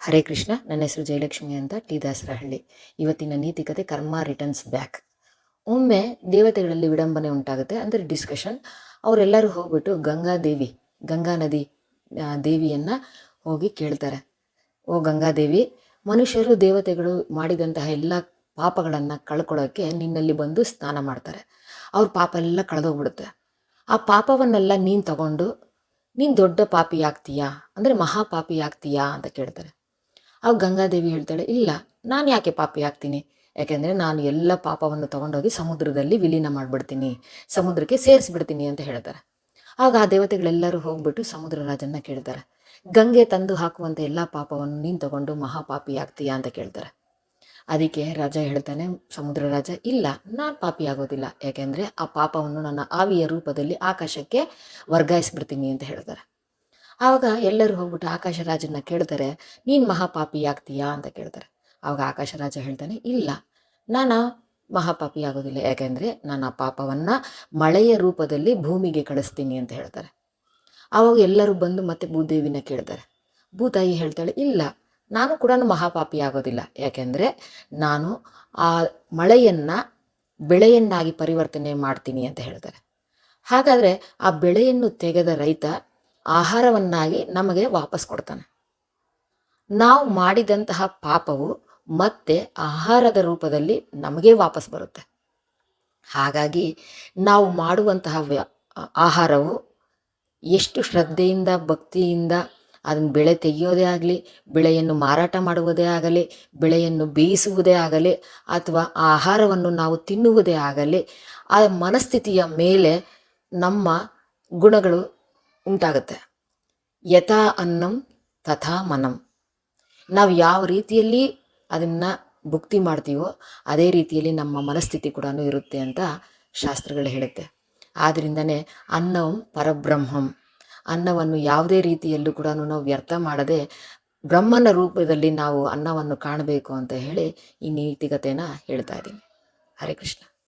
ಹರೇ ಕೃಷ್ಣ. ನನ್ನ ಹೆಸರು ಜಯಲಕ್ಷ್ಮಿ ಅಂತ, ಟಿ ದಾಸರಹಳ್ಳಿ. ಇವತ್ತಿನ ನೀತಿಕತೆ ಕರ್ಮ ರಿಟರ್ನ್ಸ್ ಬ್ಯಾಕ್. ಒಮ್ಮೆ ದೇವತೆಗಳಲ್ಲಿ ವಿಡಂಬನೆ ಉಂಟಾಗುತ್ತೆ, ಅಂದರೆ ಡಿಸ್ಕಷನ್. ಅವರೆಲ್ಲರೂ ಹೋಗ್ಬಿಟ್ಟು ಗಂಗಾ ನದಿ ದೇವಿಯನ್ನು ಹೋಗಿ ಕೇಳ್ತಾರೆ. ಓ ಗಂಗಾದೇವಿ, ಮನುಷ್ಯರು ದೇವತೆಗಳು ಮಾಡಿದಂತಹ ಎಲ್ಲ ಪಾಪಗಳನ್ನು ಕಳ್ಕೊಳ್ಳೋಕ್ಕೆ ನಿನ್ನಲ್ಲಿ ಬಂದು ಸ್ನಾನ ಮಾಡ್ತಾರೆ. ಅವ್ರ ಪಾಪ ಎಲ್ಲ ಕಳೆದೋಗ್ಬಿಡುತ್ತೆ. ಆ ಪಾಪವನ್ನೆಲ್ಲ ನೀನು ತಗೊಂಡು ನೀನು ದೊಡ್ಡ ಪಾಪಿ ಆಗ್ತೀಯಾ, ಅಂದರೆ ಮಹಾಪಾಪಿ ಆಗ್ತೀಯಾ ಅಂತ ಕೇಳ್ತಾರೆ. ಆಗ ಗಂಗಾದೇವಿ ಹೇಳ್ತಾಳೆ, ಇಲ್ಲ, ನಾನು ಯಾಕೆ ಪಾಪಿ ಆಗ್ತೀನಿ? ಯಾಕೆಂದರೆ ನಾನು ಎಲ್ಲ ಪಾಪವನ್ನು ತೊಗೊಂಡೋಗಿ ಸಮುದ್ರದಲ್ಲಿ ವಿಲೀನ ಮಾಡಿಬಿಡ್ತೀನಿ, ಸಮುದ್ರಕ್ಕೆ ಸೇರಿಸ್ಬಿಡ್ತೀನಿ ಅಂತ ಹೇಳ್ತಾರೆ. ಆಗ ಆ ದೇವತೆಗಳೆಲ್ಲರೂ ಹೋಗ್ಬಿಟ್ಟು ಸಮುದ್ರ ರಾಜನ್ನ ಕೇಳ್ತಾರೆ, ಗಂಗೆ ತಂದು ಹಾಕುವಂಥ ಎಲ್ಲ ಪಾಪವನ್ನು ನೀನು ತಗೊಂಡು ಮಹಾಪಾಪಿ ಆಗ್ತೀಯಾ ಅಂತ ಕೇಳ್ತಾರೆ. ಅದಕ್ಕೆ ರಾಜ ಹೇಳ್ತಾನೆ, ಸಮುದ್ರ ರಾಜ, ಇಲ್ಲ, ನಾನು ಪಾಪಿ ಆಗೋದಿಲ್ಲ, ಯಾಕೆಂದರೆ ಆ ಪಾಪವನ್ನು ನನ್ನ ಆವಿಯ ರೂಪದಲ್ಲಿ ಆಕಾಶಕ್ಕೆ ವರ್ಗಾಯಿಸ್ಬಿಡ್ತೀನಿ ಅಂತ ಹೇಳ್ತಾರೆ. ಆವಾಗ ಎಲ್ಲರೂ ಹೋಗ್ಬಿಟ್ಟು ಆಕಾಶರಾಜನ ಕೇಳ್ತಾರೆ, ನೀನು ಮಹಾಪಾಪಿ ಆಗ್ತೀಯಾ ಅಂತ ಕೇಳ್ತಾರೆ. ಆವಾಗ ಆಕಾಶರಾಜ ಹೇಳ್ತಾನೆ, ಇಲ್ಲ, ನಾನು ಮಹಾಪಾಪಿ ಆಗೋದಿಲ್ಲ, ಯಾಕೆಂದರೆ ನಾನು ಆ ಪಾಪವನ್ನು ಮಳೆಯ ರೂಪದಲ್ಲಿ ಭೂಮಿಗೆ ಕಳಿಸ್ತೀನಿ ಅಂತ ಹೇಳ್ತಾರೆ. ಆವಾಗ ಎಲ್ಲರೂ ಬಂದು ಮತ್ತೆ ಭೂದೇವಿನ ಕೇಳ್ತಾರೆ. ಭೂತಾಯಿ ಹೇಳ್ತಾಳೆ, ಇಲ್ಲ, ನಾನು ಕೂಡ ಮಹಾಪಾಪಿ ಆಗೋದಿಲ್ಲ, ಯಾಕೆಂದರೆ ನಾನು ಆ ಮಳೆಯನ್ನು ಬೆಳೆಯನ್ನಾಗಿ ಪರಿವರ್ತನೆ ಮಾಡ್ತೀನಿ ಅಂತ ಹೇಳ್ತಾರೆ. ಹಾಗಾದರೆ ಆ ಬೆಳೆಯನ್ನು ತೆಗೆದ ರೈತ ಆಹಾರವನ್ನಾಗಿ ನಮಗೆ ವಾಪಸ್ ಕೊಡ್ತಾನೆ. ನಾವು ಮಾಡಿದಂತಹ ಪಾಪವು ಮತ್ತೆ ಆಹಾರದ ರೂಪದಲ್ಲಿ ನಮಗೆ ವಾಪಸ್ ಬರುತ್ತೆ. ಹಾಗಾಗಿ ನಾವು ಮಾಡುವಂತಹ ಆಹಾರವು ಎಷ್ಟು ಶ್ರದ್ಧೆಯಿಂದ ಭಕ್ತಿಯಿಂದ ಅದನ್ನು ಬೆಳೆ ತೆಗೆಯೋದೇ ಆಗಲಿ, ಬೆಳೆಯನ್ನು ಮಾರಾಟ ಮಾಡುವುದೇ ಆಗಲಿ, ಬೆಳೆಯನ್ನು ಬೇಯಿಸುವುದೇ ಆಗಲಿ, ಅಥವಾ ಆ ಆಹಾರವನ್ನು ನಾವು ತಿನ್ನುವುದೇ ಆಗಲಿ, ಆ ಮನಸ್ಥಿತಿಯ ಮೇಲೆ ನಮ್ಮ ಗುಣಗಳು ಉಂಟಾಗುತ್ತೆ. ಯಥಾ ಅನ್ನಂ ತಥಾ ಮನಂ. ನಾವು ಯಾವ ರೀತಿಯಲ್ಲಿ ಅದನ್ನು ಭುಕ್ತಿ ಮಾಡ್ತೀವೋ ಅದೇ ರೀತಿಯಲ್ಲಿ ನಮ್ಮ ಮನಸ್ಥಿತಿ ಕೂಡ ಇರುತ್ತೆ ಅಂತ ಶಾಸ್ತ್ರಗಳು ಹೇಳುತ್ತೆ. ಆದ್ದರಿಂದನೇ ಅನ್ನಂ ಪರಬ್ರಹ್ಮಂ. ಅನ್ನವನ್ನು ಯಾವುದೇ ರೀತಿಯಲ್ಲೂ ಕೂಡ ನಾವು ವ್ಯರ್ಥ ಮಾಡದೆ ಬ್ರಹ್ಮನ ರೂಪದಲ್ಲಿ ನಾವು ಅನ್ನವನ್ನು ಕಾಣಬೇಕು ಅಂತ ಹೇಳಿ ಈ ನೀತಿಕತೆನ ಹೇಳ್ತಾ ಇದ್ದೀನಿ. ಹರೇ ಕೃಷ್ಣ.